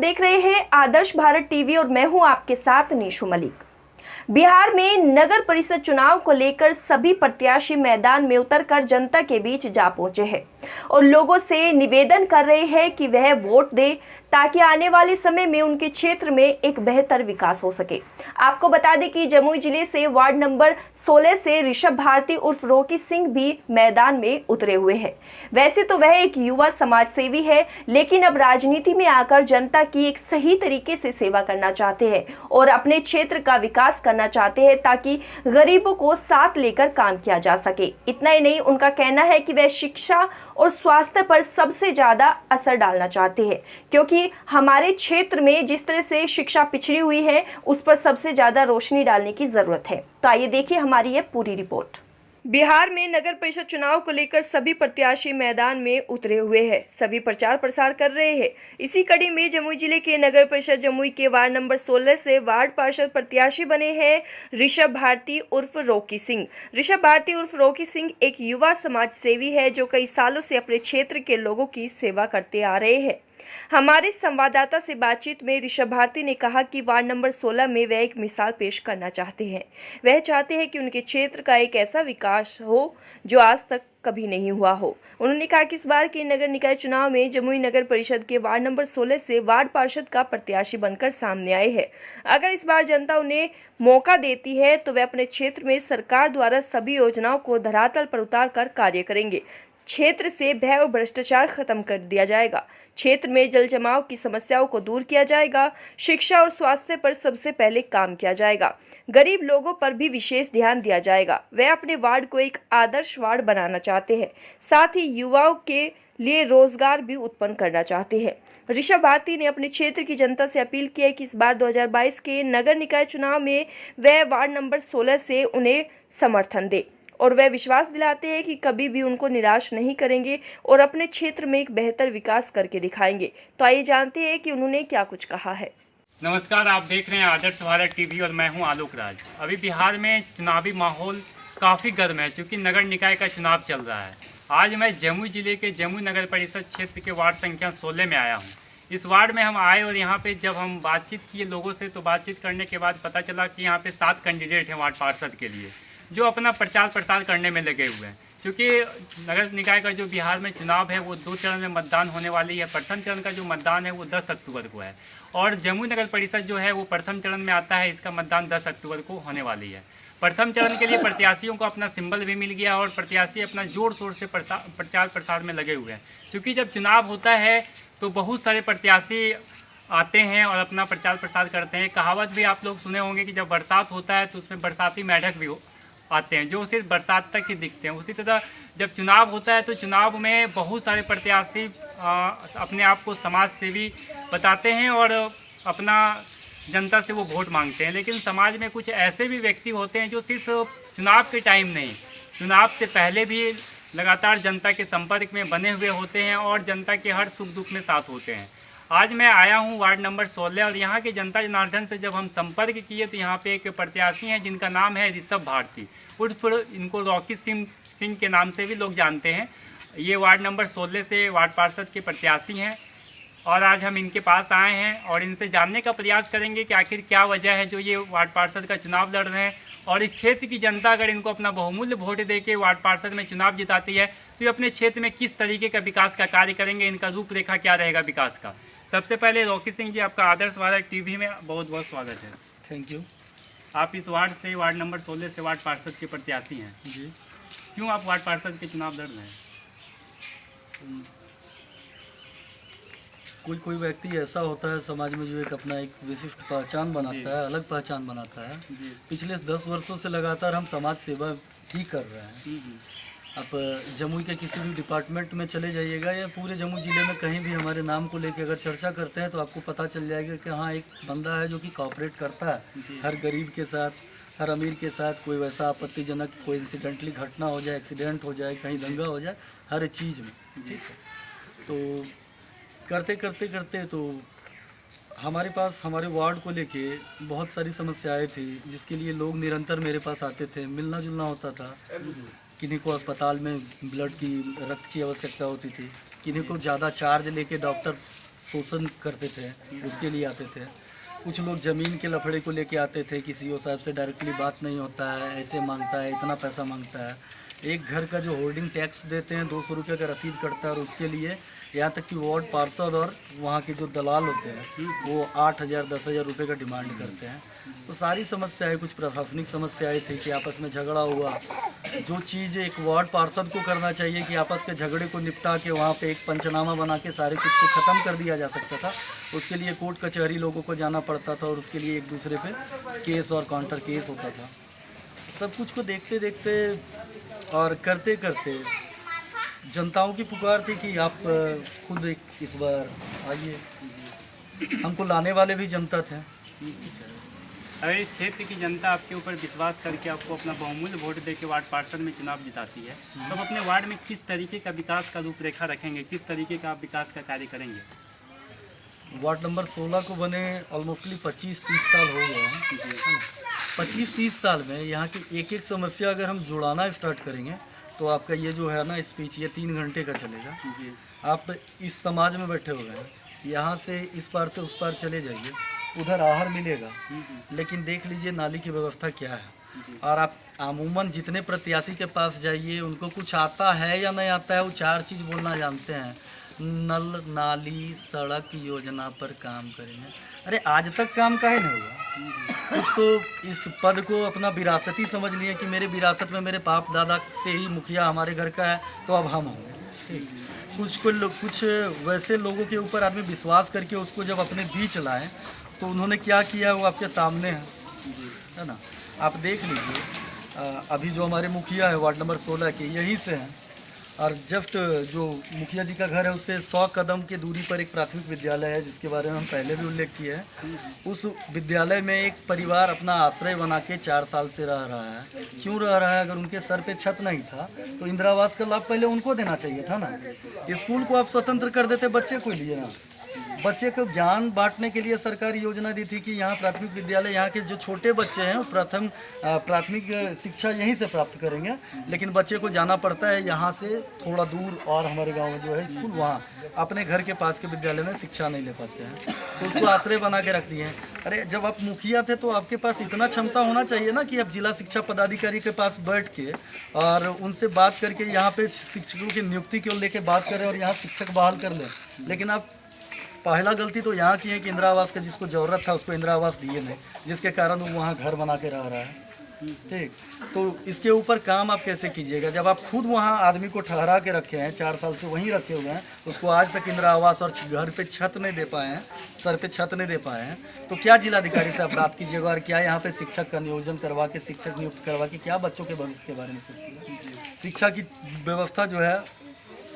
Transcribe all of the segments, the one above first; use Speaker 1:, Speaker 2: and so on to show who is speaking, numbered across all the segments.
Speaker 1: देख रहे हैं आदर्श भारत टीवी और मैं हूं आपके साथ नीशू मलिक। बिहार में नगर परिषद चुनाव को लेकर सभी प्रत्याशी मैदान में उतरकर जनता के बीच जा पहुंचे हैं और लोगों से निवेदन कर रहे हैं कि वह वोट दे ताकि आने वाले समय में उनके क्षेत्र में एक बेहतर विकास हो सके। आपको बता दें कि जमुई जिले से वार्ड नंबर 16 से ऋषभ भारती उर्फ रॉकी सिंह भी मैदान में उतरे हुए हैं। वैसे तो वह एक युवा समाज सेवी है, लेकिन अब राजनीति में आकर जनता की एक सही तरीके से सेवा करना चाहते हैं और अपने क्षेत्र का विकास करना चाहते हैं ताकि गरीबों को साथ लेकर काम किया जा सके। इतना ही नहीं, उनका कहना है कि वह शिक्षा और स्वास्थ्य पर सबसे ज्यादा असर डालना चाहते हैं, क्योंकि हमारे क्षेत्र में जिस तरह से शिक्षा पिछड़ी हुई है उस पर सबसे ज्यादा रोशनी डालने की जरूरत है। तो आइए देखिए हमारी यह पूरी रिपोर्ट। बिहार में नगर परिषद चुनाव को लेकर सभी प्रत्याशी मैदान में उतरे हुए हैं, सभी प्रचार प्रसार कर रहे हैं। इसी कड़ी में जमुई जिले के नगर परिषद जमुई के वार्ड नंबर 16 से वार्ड पार्षद प्रत्याशी बने हैं ऋषभ भारती उर्फ रॉकी सिंह। ऋषभ भारती उर्फ रॉकी सिंह एक युवा समाज सेवी है जो कई सालों से अपने क्षेत्र के लोगों की सेवा करते आ रहे हैं। हमारे संवाददाता से बातचीत में ऋषभ भारती ने कहा कि वार्ड नंबर 16 में वह एक मिसाल पेश करना चाहते हैं। वह चाहते हैं कि उनके क्षेत्र का एक ऐसा विकास हो जो आज तक कभी नहीं हुआ हो। उन्होंने कहा कि इस बार के नगर निकाय चुनाव में जमुई नगर परिषद के वार्ड नंबर 16 से वार्ड पार्षद का प्रत्याशी बनकर सामने आए हैं। अगर इस बार जनता उन्हें मौका देती है तो वे अपने क्षेत्र में सरकार द्वारा सभी योजनाओं को धरातल पर उतार कर कार्य करेंगे। क्षेत्र से भय और भ्रष्टाचार खत्म कर दिया जाएगा। क्षेत्र में जल जमाव की समस्याओं को दूर किया जाएगा। शिक्षा और स्वास्थ्य पर सबसे पहले काम किया जाएगा। गरीब लोगों पर भी विशेष ध्यान दिया जाएगा। वे अपने वार्ड को एक आदर्श वार्ड बनाना चाहते हैं, साथ ही युवाओं के लिए रोजगार भी उत्पन्न करना चाहते हैं। ऋषभ भारती ने अपने क्षेत्र की जनता से अपील की है कि इस बार 2022 के नगर निकाय चुनाव में वह वार्ड नंबर 16 से उन्हें समर्थन दे और वह विश्वास दिलाते हैं कि कभी भी उनको निराश नहीं करेंगे और अपने क्षेत्र में एक बेहतर विकास करके दिखाएंगे। तो आइए जानते हैं कि उन्होंने क्या कुछ कहा है।
Speaker 2: नमस्कार, आप देख रहे हैं आदर्श भारत टीवी और मैं हूं आलोक राज। अभी बिहार में चुनावी माहौल काफ़ी गर्म है क्योंकि नगर निकाय का चुनाव चल रहा है। आज मैं जमुई जिले के जमुई नगर परिषद क्षेत्र के वार्ड संख्या 16 में आया हूँ। इस वार्ड में हम आए और यहाँ पे जब हम बातचीत किए लोगों से तो बातचीत करने के बाद पता चला कि यहाँ पे 7 कैंडिडेट हैं वार्ड पार्षद के लिए जो अपना प्रचार प्रसार करने में लगे हुए हैं। क्योंकि नगर निकाय का जो बिहार में चुनाव है वो 2 चरण में मतदान होने वाली है। प्रथम चरण का जो मतदान है वो 10 अक्टूबर को है और जमुई नगर परिषद जो है वो प्रथम चरण में आता है। इसका मतदान 10 अक्टूबर को होने वाली है। प्रथम चरण के लिए प्रत्याशियों को अपना सिंबल भी मिल गया और प्रत्याशी अपना जोर शोर से प्रचार प्रसार में लगे हुए हैं। क्योंकि जब चुनाव होता है तो बहुत सारे प्रत्याशी आते हैं और अपना प्रचार प्रसार करते हैं। कहावत भी आप लोग सुने होंगे कि जब बरसात होता है तो उसमें बरसाती मेढक भी आते हैं जो सिर्फ बरसात तक ही दिखते हैं। उसी तरह जब चुनाव होता है तो चुनाव में बहुत सारे प्रत्याशी अपने आप को समाज सेवी बताते हैं और अपना जनता से वो वोट मांगते हैं। लेकिन समाज में कुछ ऐसे भी व्यक्ति होते हैं जो सिर्फ चुनाव के टाइम नहीं, चुनाव से पहले भी लगातार जनता के संपर्क में बने हुए होते हैं और जनता के हर सुख दुख में साथ होते हैं। आज मैं आया हूं वार्ड नंबर 16 और यहां के जनता जनार्दन से जब हम संपर्क किए तो यहां पे एक प्रत्याशी हैं जिनका नाम है ऋषभ भारती उर्फ इनको रॉकी सिंह के नाम से भी लोग जानते हैं। ये वार्ड नंबर 16 से वार्ड पार्षद के प्रत्याशी हैं और आज हम इनके पास आए हैं और इनसे जानने का प्रयास करेंगे कि आखिर क्या वजह है जो ये वार्ड पार्षद का चुनाव लड़ रहे हैं और इस क्षेत्र की जनता अगर इनको अपना बहुमूल्य वोट देके वार्ड पार्षद में चुनाव जिताती है तो ये अपने क्षेत्र में किस तरीके का विकास का कार्य करेंगे, इनका रूपरेखा क्या रहेगा विकास का। सबसे पहले रॉकी सिंह जी, आपका आदर्श भारत टीवी में बहुत बहुत स्वागत है।
Speaker 3: Thank you.
Speaker 2: आप इस वार्ड से वार्ड नंबर 16 से वार्ड पार्षद के प्रत्याशी हैं
Speaker 3: जी।
Speaker 2: क्यों आप वार्ड पार्षद के चुनाव लड़ रहे हैं?
Speaker 3: कोई व्यक्ति ऐसा होता है समाज में जो एक अपना एक विशिष्ट पहचान बनाता है, अलग पहचान बनाता है। पिछले 10 वर्षों से लगातार हम समाज सेवा ही कर रहे हैं। आप जमुई के किसी भी डिपार्टमेंट में चले जाइएगा या पूरे जमुई जिले में कहीं भी हमारे नाम को लेकर अगर चर्चा करते हैं तो आपको पता चल जाएगा कि हाँ, एक बंदा है जो कि कॉपरेट करता है हर गरीब के साथ, हर अमीर के साथ। कोई वैसा आपत्तिजनक कोई इंसिडेंटली घटना हो जाए, एक्सीडेंट हो जाए, कहीं दंगा हो जाए, हर चीज़ में। ठीक है, तो करते तो हमारे पास हमारे वार्ड को लेके बहुत सारी समस्याएं थी जिसके लिए लोग निरंतर मेरे पास आते थे, मिलना जुलना होता था। किन्हीं को अस्पताल में ब्लड की, रक्त की आवश्यकता होती थी, किन्हीं को ज़्यादा चार्ज लेके डॉक्टर शोषण करते थे, उसके लिए आते थे। कुछ लोग ज़मीन के लफड़े को लेके आते थे कि सीओ साहब से डायरेक्टली बात नहीं होता है, ऐसे मांगता है, इतना पैसा मांगता है। एक घर का जो होर्डिंग टैक्स देते हैं 200 रुपये का रसीद कटता है, और उसके लिए यहाँ तक कि वार्ड पार्षद और वहाँ के जो दलाल होते हैं वो 8,000 10,000 रुपये का डिमांड करते हैं। तो सारी समस्याएं, कुछ प्रशासनिक समस्याएं थी कि आपस में झगड़ा हुआ। जो चीज़ एक वार्ड पार्षद को करना चाहिए कि आपस के झगड़े को निपटा के वहाँ पे एक पंचनामा बना के सारे कुछ को ख़त्म कर दिया जा सकता था, उसके लिए कोर्ट कचहरी लोगों को जाना पड़ता था और उसके लिए एक दूसरे पे केस और काउंटर केस होता था। सब कुछ को देखते देखते और करते करते जनताओं की पुकार थी कि आप खुद इस बार आइए। हमको लाने वाले भी जनता थे।
Speaker 2: अगर इस क्षेत्र की जनता आपके ऊपर विश्वास करके आपको अपना बहुमूल्य वोट दे के वार्ड पार्षद में चुनाव जिताती है, तो आप अपने वार्ड में किस तरीके का विकास का रूपरेखा रखेंगे, किस तरीके का आप विकास का कार्य करेंगे?
Speaker 3: वार्ड नंबर 16 को बने ऑलमोस्टली 25-30 साल हो गए हैं। 25-30 साल में यहाँ की एक एक समस्या अगर हम जुड़ाना स्टार्ट करेंगे तो आपका ये जो है ना स्पीच ये 3 घंटे का चलेगा। आप इस समाज में बैठे हुए हैं, यहाँ से इस पार से उस पार चले जाइए, उधर आहर मिलेगा, लेकिन देख लीजिए नाली की व्यवस्था क्या है। और आप अमूमन जितने प्रत्याशी के पास जाइए, उनको कुछ आता है या नहीं आता है, वो 4 चीज़ बोलना जानते हैं। नल, नाली, सड़क योजना पर काम करेंगे। अरे आज तक काम काहे नहीं हुआ? कुछ तो इस पद को अपना विरासती समझ लिए कि मेरे विरासत में मेरे बाप दादा से ही मुखिया हमारे घर का है, तो अब हम होंगे। कुछ वैसे लोगों के ऊपर आदमी विश्वास करके उसको जब अपने बीच लाए तो उन्होंने क्या किया वो आपके सामने है ना। आप देख लीजिए, अभी जो हमारे मुखिया है वार्ड नंबर 16 के यहीं से हैं, और जस्ट जो मुखिया जी का घर है उससे 100 कदम की दूरी पर एक प्राथमिक विद्यालय है, जिसके बारे में हम पहले भी उल्लेख किए हैं। उस विद्यालय में एक परिवार अपना आश्रय बना के 4 साल से रह रहा है। क्यों रह रहा है? अगर उनके सर पे छत नहीं था तो इंदिरा आवास का लाभ पहले उनको देना चाहिए था ना। स्कूल को आप स्वतंत्र कर देते, बच्चे को लिए ना। बच्चे को ज्ञान बांटने के लिए सरकारी योजना दी थी कि यहाँ प्राथमिक विद्यालय, यहाँ के जो छोटे बच्चे हैं वो प्राथमिक शिक्षा यहीं से प्राप्त करेंगे, लेकिन बच्चे को जाना पड़ता है यहाँ से थोड़ा दूर, और हमारे गांव में जो है स्कूल, वहाँ अपने घर के पास के विद्यालय में शिक्षा नहीं ले पाते हैं, तो उसको आश्रय बना के रख दिए हैं। अरे जब आप मुखिया थे तो आपके पास इतना क्षमता होना चाहिए ना कि आप जिला शिक्षा पदाधिकारी के पास बैठ के और उनसे बात करके यहाँ पे शिक्षकों की नियुक्ति को लेके बात करें और यहाँ शिक्षक बहाल कर लें। लेकिन आप पहला गलती तो यहाँ की है कि इंदिरा आवास का जिसको ज़रूरत था उसको इंदिरा आवास दिए नहीं, जिसके कारण वो वहाँ घर बना के रह रहा है। ठीक, तो इसके ऊपर काम आप कैसे कीजिएगा जब आप खुद वहाँ आदमी को ठहरा के रखे हैं, 4 साल से वहीं रखे हुए हैं, उसको आज तक इंदिरा आवास और घर पे छत नहीं दे पाए हैं, सर पे छत नहीं दे पाए हैं, तो क्या जिलाधिकारी से आप बात कीजिएगा और क्या यहाँ पे शिक्षक का नियोजन करवा के, शिक्षक नियुक्त करवा के क्या बच्चों के भविष्य के बारे में सोचिएगा। शिक्षा की व्यवस्था जो है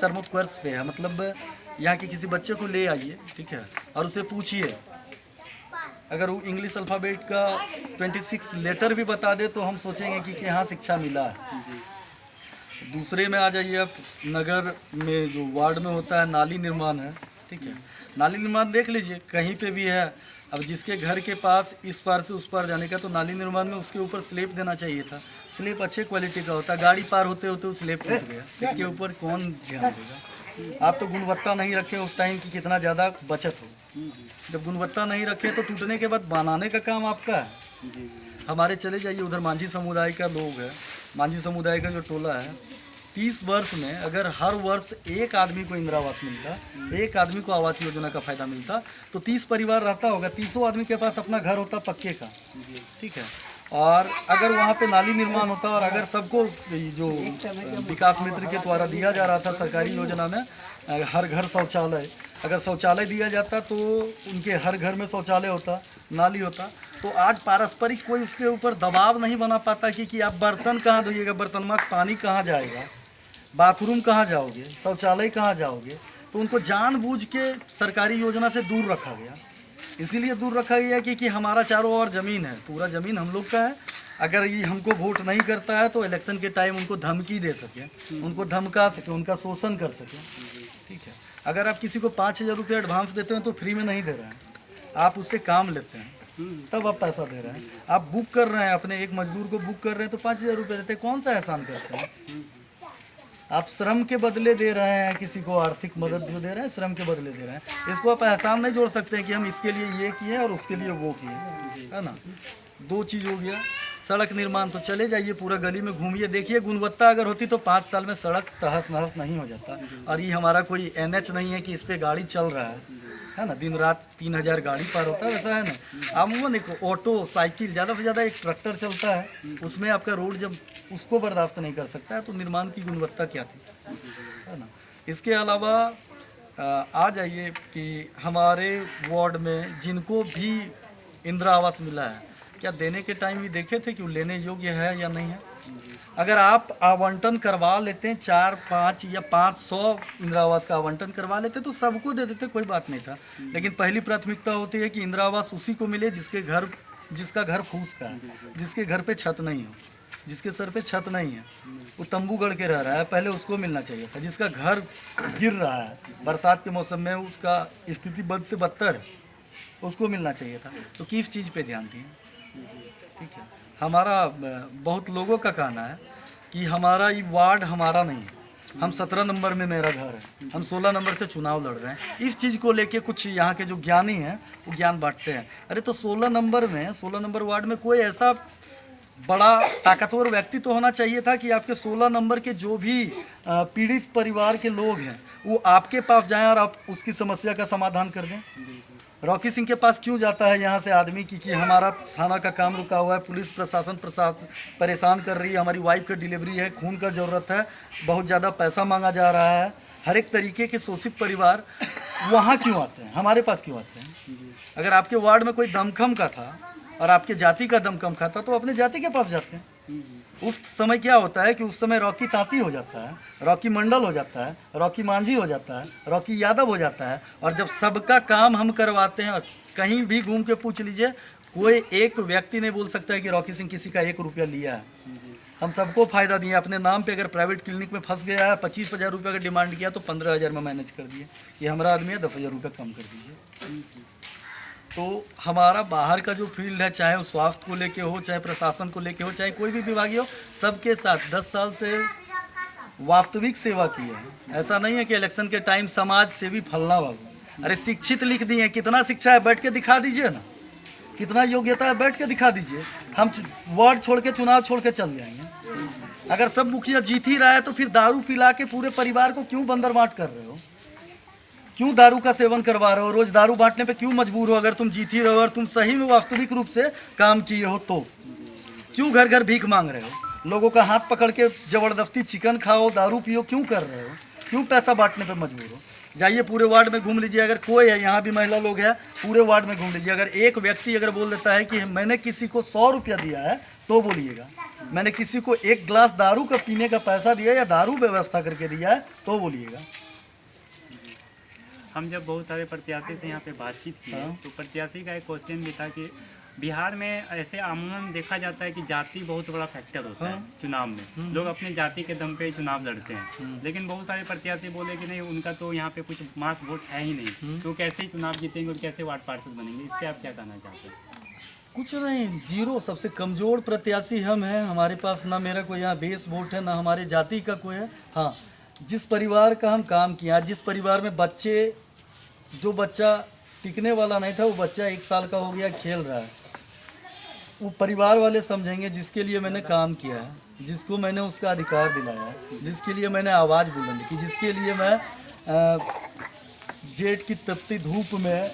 Speaker 3: सर्वोत्कर्ष पे है, मतलब यहाँ के किसी बच्चे को ले आइए, ठीक है, और उसे पूछिए, अगर वो इंग्लिश अल्फ़ाबेट का 26 लेटर भी बता दे तो हम सोचेंगे कि हाँ शिक्षा मिला है। दूसरे में आ जाइए आप, नगर में जो वार्ड में होता है नाली निर्माण है, ठीक है, नाली निर्माण देख लीजिए कहीं पे भी है। अब जिसके घर के पास इस पार से उस पार जाने का, तो नाली निर्माण में उसके ऊपर स्लेब देना चाहिए था। स्लेब अच्छे क्वालिटी का होता, गाड़ी पार होते होते वो स्लेब टूट गया, इसके ऊपर कौन ध्यान देगा। आप तो गुणवत्ता नहीं रखे उस टाइम की कितना ज़्यादा बचत हो। जब गुणवत्ता नहीं रखे तो टूटने के बाद बनाने का काम आपका है। हमारे चले जाइए उधर मांझी समुदाय का लोग है, मांझी समुदाय का जो टोला है, 30 वर्ष में अगर हर वर्ष एक आदमी को इंदिरा आवास मिलता, एक आदमी को आवास योजना का फ़ायदा मिलता, तो 30 परिवार रहता होगा, 30 आदमी के पास अपना घर होता पक्के का, ठीक है। और अगर वहाँ पे नाली निर्माण होता और अगर सबको जो विकास मित्र के द्वारा दिया जा रहा था सरकारी योजना में हर घर शौचालय, अगर शौचालय दिया जाता तो उनके हर घर में शौचालय होता, नाली होता, तो आज पारस्परिक कोई उसके ऊपर दबाव नहीं बना पाता कि आप बर्तन कहाँ धोइएगा, बर्तन में पानी कहाँ जाएगा, बाथरूम कहाँ जाओगे, शौचालय कहाँ जाओगे। तो उनको जानबूझ के सरकारी योजना से दूर रखा गया। इसीलिए दूर रखा गया कि हमारा चारों ओर ज़मीन है, पूरा ज़मीन हम लोग का है। अगर ये हमको वोट नहीं करता है तो इलेक्शन के टाइम उनको धमकी दे सके, उनको धमका सके, उनका शोषण कर सके, ठीक है। अगर आप किसी को 5,000 रुपये एडवांस देते हैं तो फ्री में नहीं दे रहे हैं, आप उससे काम लेते हैं तब आप पैसा दे रहे हैं। आप बुक कर रहे हैं, अपने एक मजदूर को बुक कर रहे हैं तो 5,000 रुपये देते हैं, कौन सा एहसान करते हैं। आप श्रम के बदले दे रहे हैं, किसी को आर्थिक मदद जो दे रहे हैं श्रम के बदले दे रहे हैं। इसको आप एहसान नहीं जोड़ सकते हैं कि हम इसके लिए ये किए और उसके लिए वो किए, है ना। दो चीज़ हो गया। सड़क निर्माण तो चले जाइए, पूरा गली में घूमिए, देखिए गुणवत्ता अगर होती तो 5 साल में सड़क तहस नहस नहीं हो जाता। और ये हमारा कोई NH नहीं है कि इस पर गाड़ी चल रहा है ना, दिन रात 3000 गाड़ी पार होता है, वैसा है ना। अमूमन एक ऑटो साइकिल ज़्यादा से ज़्यादा एक ट्रैक्टर चलता है, उसमें आपका रोड जब उसको बर्दाश्त नहीं कर सकता है तो निर्माण की गुणवत्ता क्या थी, है ना। इसके अलावा आ जाइए कि हमारे वार्ड में जिनको भी इंदिरा आवास मिला है, क्या देने के टाइम भी देखे थे कि वो लेने योग्य है या नहीं है। अगर आप आवंटन करवा लेते हैं 4, 5 या 500 इंदिरा आवास का आवंटन करवा लेते तो सबको दे देते, कोई बात नहीं था। लेकिन पहली प्राथमिकता होती है कि इंदिरा आवास उसी को मिले जिसका घर फूस का है, जिसके घर पे छत नहीं हो, जिसके सर पे छत नहीं है, वो तंबू गड़ के रह रहा है, पहले उसको मिलना चाहिए था। जिसका घर गिर रहा है बरसात के मौसम में, उसका स्थिति बद से बदतर है, उसको मिलना चाहिए था। तो किस चीज़ पे ध्यान दिए, ठीक है। हमारा बहुत लोगों का कहना है कि हमारा ये वार्ड हमारा नहीं है, हम 17 नंबर में मेरा घर है, हम 16 नंबर से चुनाव लड़ रहे हैं। इस चीज़ को लेके कुछ यहाँ के जो ज्ञानी हैं वो ज्ञान बांटते हैं। अरे तो 16 नंबर वार्ड में कोई ऐसा बड़ा ताकतवर व्यक्ति तो होना चाहिए था कि आपके 16 नंबर के जो भी पीड़ित परिवार के लोग हैं वो आपके पास जाएं और आप उसकी समस्या का समाधान कर दें। रॉकी सिंह के पास क्यों जाता है यहाँ से आदमी कि हमारा थाना का काम रुका हुआ है, पुलिस प्रशासन परेशान कर रही है, हमारी वाइफ की डिलीवरी है, खून का ज़रूरत है, बहुत ज़्यादा पैसा मांगा जा रहा है। हर एक तरीके के शोषित परिवार वहाँ क्यों आते हैं, हमारे पास क्यों आते हैं। अगर आपके वार्ड में कोई दमखम का था और आपके जाति का दमखम खाता तो अपने जाति के पास जाते हैं। उस समय क्या होता है कि उस समय रॉकी तांती हो जाता है, रॉकी मंडल हो जाता है, रॉकी मांझी हो जाता है, रॉकी यादव हो जाता है। और जब सबका काम हम करवाते हैं, और कहीं भी घूम के पूछ लीजिए, कोई एक व्यक्ति नहीं बोल सकता है कि रॉकी सिंह किसी का 1 रुपया लिया है। हम सबको फ़ायदा दिए। अपने नाम पे अगर प्राइवेट क्लिनिक में फंस गया है, 25,000 रुपये का डिमांड किया तो 15,000 में मैनेज कर दिए। ये हमारा आदमी है, 10,000 रुपये कम कर दीजिए। तो हमारा बाहर का जो फील्ड है, चाहे वो स्वास्थ्य को लेके हो, चाहे प्रशासन को लेके हो, चाहे कोई भी विभाग हो, सबके साथ 10 साल से वास्तविक सेवा की है। ऐसा नहीं है कि इलेक्शन के टाइम समाज सेवी फलना बाबू। अरे शिक्षित लिख दिए, कितना शिक्षा है बैठ के दिखा दीजिए ना, कितना योग्यता है बैठ के दिखा दीजिए। हम वार्ड छोड़ के चुनाव छोड़ के चल जाएंगे। अगर सब मुखिया जीत ही रहा है तो फिर दारू पिला के पूरे परिवार को क्यों बंदरबांट कर रहे हो, क्यों दारू का सेवन करवा रहे हो, रोज दारू बांटने पे क्यों मजबूर हो। अगर तुम जीत ही रहे हो और तुम सही में वास्तविक रूप से काम किए हो तो क्यों घर घर भीख मांग रहे हो, लोगों का हाथ पकड़ के जबरदस्ती चिकन खाओ, दारू पियो, क्यों कर रहे हो, क्यों पैसा बांटने पे मजबूर हो। जाइए पूरे वार्ड में घूम लीजिए, अगर कोई है, यहाँ भी महिला लोग हैं, पूरे वार्ड में घूम लीजिए। अगर एक व्यक्ति अगर बोल देता है कि मैंने किसी को 100 रुपया दिया है तो बोलिएगा, मैंने किसी को 1 गिलास दारू का पीने का पैसा दिया या दारू व्यवस्था करके दिया है तो बोलिएगा।
Speaker 2: हम जब बहुत सारे प्रत्याशी से यहाँ पे बातचीत की तो प्रत्याशी का एक क्वेश्चन भी था कि बिहार में ऐसे आमूमन देखा जाता है कि जाति बहुत बड़ा फैक्टर होता है चुनाव में। लोग अपने जाति के दम पे चुनाव लड़ते हैं, लेकिन बहुत सारे प्रत्याशी बोले कि नहीं, उनका तो यहाँ पे कुछ मास वोट है ही नहीं, तो कैसे चुनाव जीतेंगे और कैसे वार्ड पार्षद बनेंगे। इस पर आप क्या कहना चाहते हैं।
Speaker 3: कुछ नहीं, जीरो। सबसे कमज़ोर प्रत्याशी हम हैं। हमारे पास ना मेरा कोई यहाँ बेस वोट है, ना हमारे जाति का कोई है। हाँ, जिस परिवार का हम काम किया, जिस परिवार में जो बच्चा टिकने वाला नहीं था वो बच्चा 1 साल का हो गया, खेल रहा है, वो परिवार वाले समझेंगे जिसके लिए मैंने काम किया है, जिसको मैंने उसका अधिकार दिलाया है, जिसके लिए मैंने आवाज़ बुलंद की, जिसके लिए मैं जेठ की तपती धूप में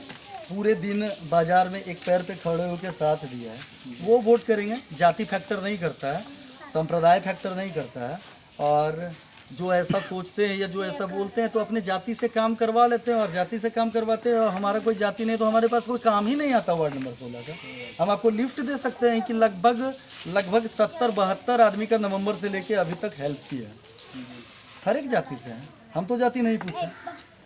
Speaker 3: पूरे दिन बाजार में एक पैर पे खड़े होकर साथ दिया है, वो वोट करेंगे। जाति फैक्टर नहीं करता है, संप्रदाय फैक्टर नहीं करता है। और जो ऐसा सोचते हैं या जो ऐसा बोलते हैं तो अपने जाति से काम करवा लेते हैं और जाति से काम करवाते हैं। और हमारा कोई जाति नहीं तो हमारे पास कोई काम ही नहीं आता वार्ड नंबर 16 का। हम आपको लिफ्ट दे सकते हैं कि लगभग 70-72 आदमी का नवंबर से लेके अभी तक हेल्प किया है, हर एक जाति से है। हम तो जाति नहीं पूछे,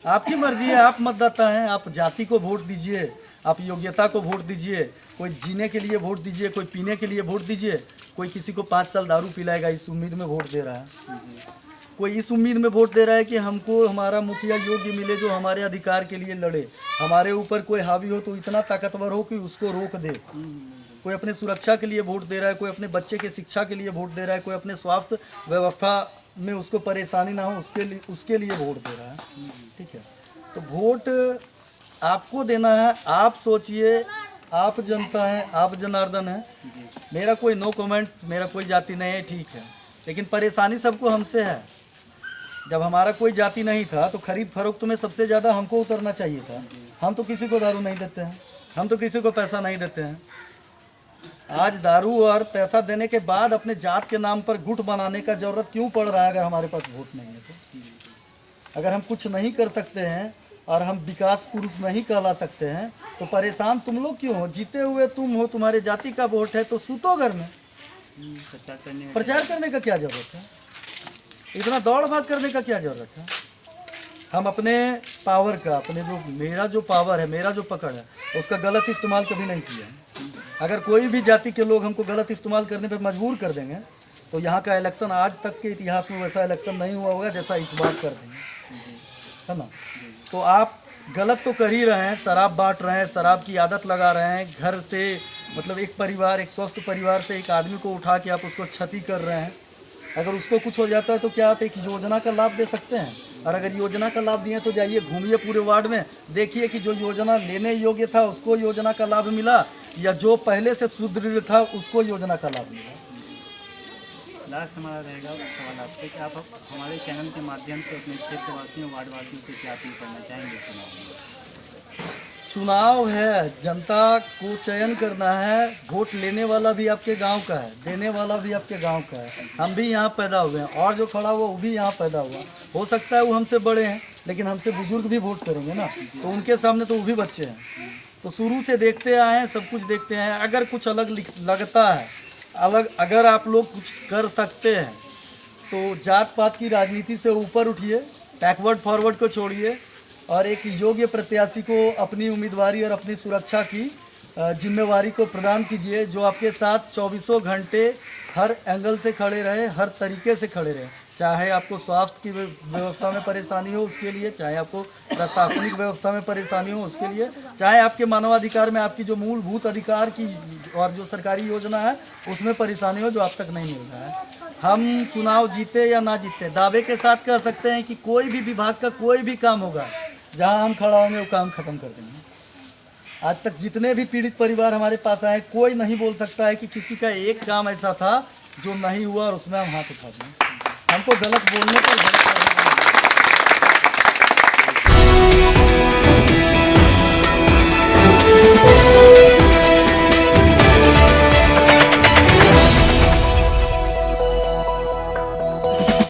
Speaker 3: आपकी मर्जी है, आप मतदाता हैं, आप जाति को वोट दीजिए, आप योग्यता को वोट दीजिए। कोई जीने के लिए वोट दीजिए, कोई पीने के लिए वोट दीजिए। कोई किसी को 5 साल दारू पिलाएगा इस उम्मीद में वोट दे रहा है, कोई इस उम्मीद में वोट दे रहा है कि हमको हमारा मुखिया योग्य मिले जो हमारे अधिकार के लिए लड़े, हमारे ऊपर कोई हावी हो तो इतना ताकतवर हो कि उसको रोक दे। कोई अपने सुरक्षा के लिए वोट दे रहा है, कोई अपने बच्चे के शिक्षा के लिए वोट दे रहा है, कोई अपने स्वास्थ्य व्यवस्था में उसको परेशानी ना हो उसके लिए वोट दे रहा है। ठीक है, तो वोट आपको देना है। आप सोचिए, आप जनता है, आप जनार्दन है। मेरा कोई नो कमेंट्स, मेरा कोई जाति नहीं है, ठीक है, लेकिन परेशानी सबको हमसे है। जब हमारा कोई जाति नहीं था तो खरीद फरोख्त में सबसे ज़्यादा हमको उतरना चाहिए था। हम तो किसी को दारू नहीं देते हैं, हम तो किसी को पैसा नहीं देते हैं। आज दारू और पैसा देने के बाद अपने जात के नाम पर गुट बनाने का ज़रूरत क्यों पड़ रहा है? अगर हमारे पास वोट नहीं है तो, अगर हम कुछ नहीं कर सकते हैं और हम विकास पुरुष नहीं कहला सकते हैं तो परेशान तुम लोग क्यों हो? जीते हुए तुम हो, तुम्हारे जाति का वोट है तो सूतो घर में। प्रचार करने का क्या जरूरत है? इतना दौड़ भाग करने का क्या जरूरत है? हम अपने पावर का, अपने जो मेरा जो पावर है, मेरा जो पकड़ है, उसका गलत इस्तेमाल कभी नहीं किया है। अगर कोई भी जाति के लोग हमको गलत इस्तेमाल करने पे मजबूर कर देंगे तो यहाँ का इलेक्शन आज तक के इतिहास में वैसा इलेक्शन नहीं हुआ होगा जैसा इस बार कर देंगे, है ना? तो आप गलत तो कर ही रहे हैं, शराब बांट रहे हैं, शराब की आदत लगा रहे हैं, घर से मतलब एक परिवार, एक स्वस्थ परिवार से एक आदमी को उठा के आप उसको क्षति कर रहे हैं। अगर उसको कुछ हो जाता है तो क्या आप एक योजना का लाभ दे सकते हैं? और अगर योजना का लाभ दिए तो जाइए घूमिए पूरे वार्ड में, देखिए कि जो योजना लेने योग्य था उसको योजना का लाभ मिला या जो पहले से सुदृढ़ था उसको योजना का लाभ मिला।
Speaker 2: लास्ट हमारा रहेगा सवाल आपसे कि आप हमारे चैनल के माध्यम से अपने क्षेत्रवासियों, वार्डवासियों से क्या अपील करना चाहेंगे?
Speaker 3: चुनाव है, जनता को चयन करना है। वोट लेने वाला भी आपके गांव का है, देने वाला भी आपके गांव का है। हम भी यहाँ पैदा हुए हैं और जो खड़ा हुआ वो भी यहाँ पैदा हुआ। हो सकता है वो हमसे बड़े हैं लेकिन हमसे बुजुर्ग भी वोट करेंगे ना, तो उनके सामने तो वो भी बच्चे हैं। तो शुरू से देखते आए हैं, सब कुछ देखते हैं। अगर कुछ अलग लगता है, अगर आप लोग कुछ कर सकते हैं तो जात पात की राजनीति से ऊपर उठिए, बैकवर्ड फॉरवर्ड को छोड़िए और एक योग्य प्रत्याशी को अपनी उम्मीदवारी और अपनी सुरक्षा की जिम्मेवारी को प्रदान कीजिए, जो आपके साथ 24 घंटे हर एंगल से खड़े रहे, हर तरीके से खड़े रहे। चाहे आपको स्वास्थ्य की व्यवस्था में परेशानी हो उसके लिए, चाहे आपको प्रशासनिक व्यवस्था में परेशानी हो उसके लिए, चाहे आपके मानवाधिकार में आपकी जो मूलभूत अधिकार की और जो सरकारी योजना है उसमें परेशानी हो जो आप तक नहीं मिल रहा है। हम चुनाव जीते या ना जीते, दावे के साथ कह सकते हैं कि कोई भी विभाग का कोई भी काम होगा, जहां हम खड़ा होंगे वो काम खत्म कर देंगे। आज तक जितने भी पीड़ित परिवार हमारे पास आए, कोई नहीं बोल सकता है कि किसी का एक काम ऐसा था जो नहीं हुआ और उसमें हम हाथ उठा दें। हमको गलत बोलने पर